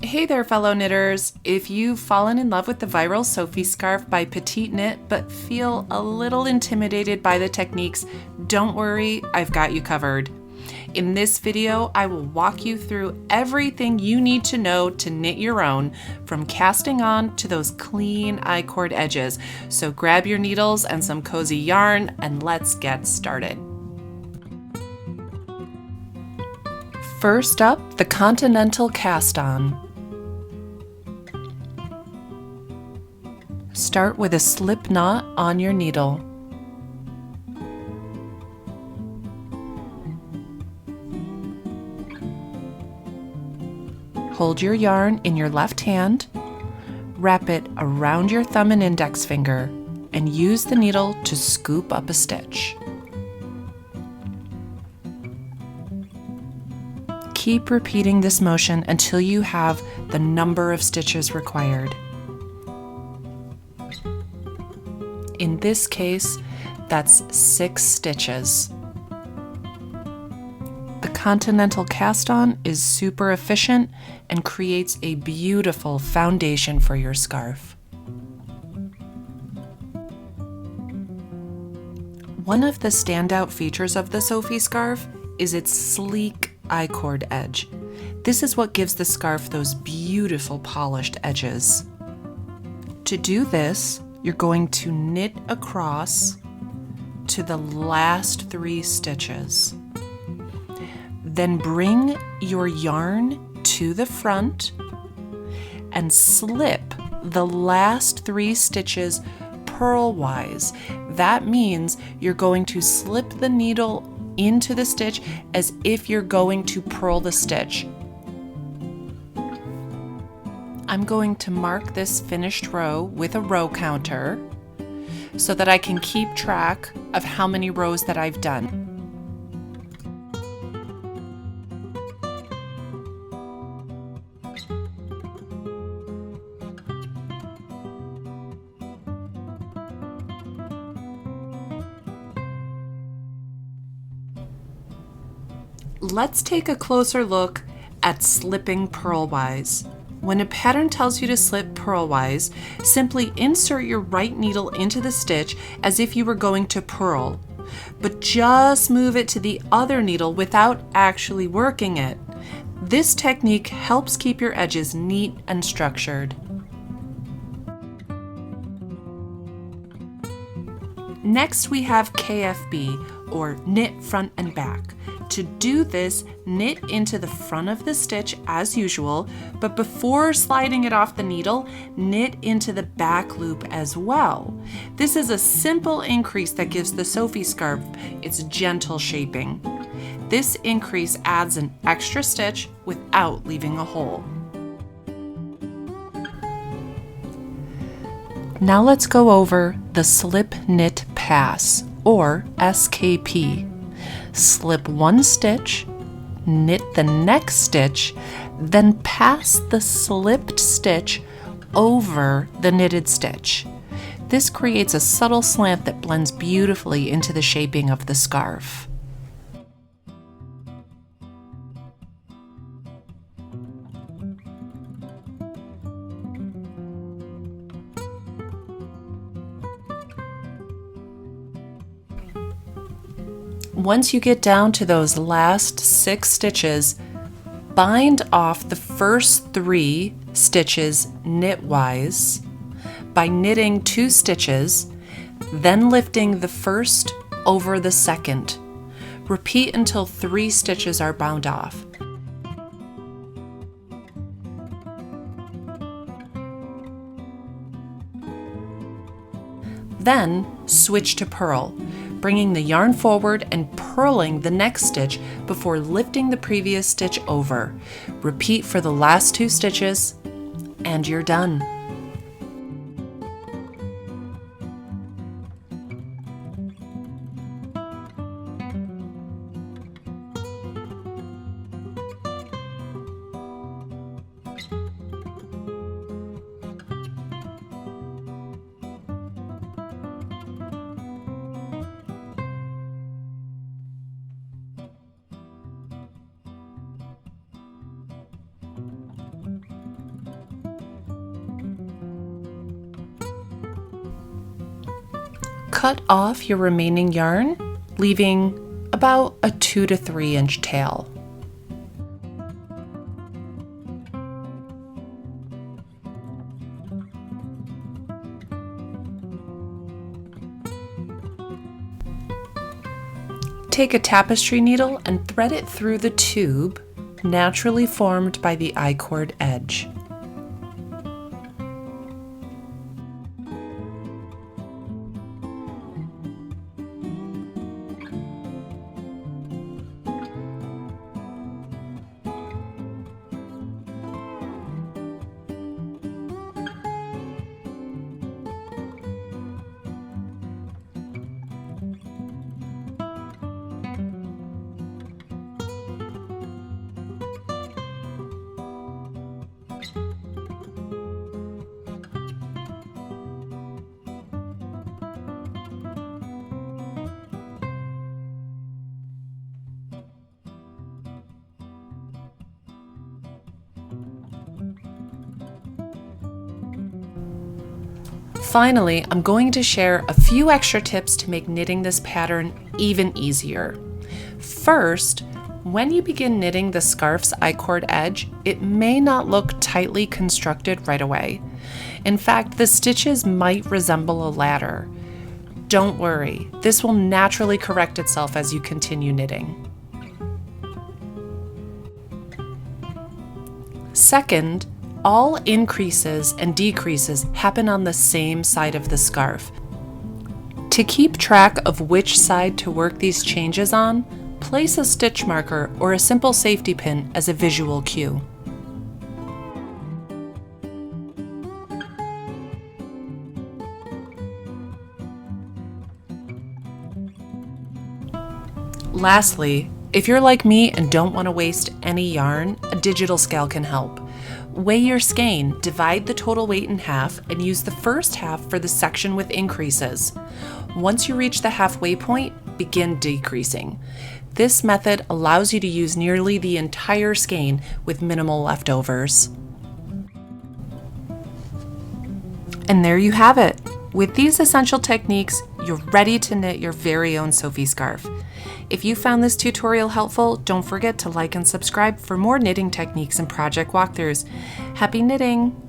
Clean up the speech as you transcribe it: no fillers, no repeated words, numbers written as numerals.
Hey there, fellow knitters! If you've fallen in love with the viral Sophie Scarf by PetiteKnit but feel a little intimidated by the techniques, don't worry, I've got you covered. In this video, I will walk you through everything you need to know to knit your own, from casting on to those clean I-cord edges. So grab your needles and some cozy yarn and let's get started. First up, the Continental Cast-On. Start with a slip knot on your needle. Hold your yarn in your left hand, wrap it around your thumb and index finger, and use the needle to scoop up a stitch. Keep repeating this motion until you have the number of stitches required. In this case, that's 6 stitches. The Continental Cast-On is super efficient and creates a beautiful foundation for your scarf. One of the standout features of the Sophie Scarf is its sleek I-cord edge. This is what gives the scarf those beautiful polished edges. To do this, you're going to knit across to the last 3 stitches. Then bring your yarn to the front and slip the last 3 stitches purl-wise. That means you're going to slip the needle into the stitch as if you're going to purl the stitch. I'm going to mark this finished row with a row counter so that I can keep track of how many rows that I've done. Let's take a closer look at slipping purl-wise. When a pattern tells you to slip purl-wise, simply insert your right needle into the stitch as if you were going to purl, but just move it to the other needle without actually working it. This technique helps keep your edges neat and structured. Next, we have KFB, or knit front and back. To do this, knit into the front of the stitch as usual, but before sliding it off the needle, knit into the back loop as well. This is a simple increase that gives the Sophie Scarf its gentle shaping. This increase adds an extra stitch without leaving a hole. Now let's go over the slip knit pass, or SKP. Slip 1 stitch, knit the next stitch, then pass the slipped stitch over the knitted stitch. This creates a subtle slant that blends beautifully into the shaping of the scarf. Once you get down to those last 6 stitches, bind off the first 3 stitches knitwise by knitting 2 stitches, then lifting the first over the second. Repeat until 3 stitches are bound off. Then switch to purl, bringing the yarn forward and purling the next stitch before lifting the previous stitch over. Repeat for the last 2 stitches, and you're done. Cut off your remaining yarn, leaving about a 2 to 3 inch tail. Take a tapestry needle and thread it through the tube naturally formed by the I-cord edge. Finally, I'm going to share a few extra tips to make knitting this pattern even easier. First, when you begin knitting the scarf's I-cord edge, it may not look tightly constructed right away. In fact, the stitches might resemble a ladder. Don't worry, this will naturally correct itself as you continue knitting. Second, all increases and decreases happen on the same side of the scarf. To keep track of which side to work these changes on, place a stitch marker or a simple safety pin as a visual cue. Lastly, if you're like me and don't want to waste any yarn, a digital scale can help. Weigh your skein, divide the total weight in half, and use the first half for the section with increases. Once you reach the halfway point, begin decreasing. This method allows you to use nearly the entire skein with minimal leftovers. And there you have it. With these essential techniques, you're ready to knit your very own Sophie scarf. If you found this tutorial helpful, don't forget to like and subscribe for more knitting techniques and project walkthroughs. Happy knitting!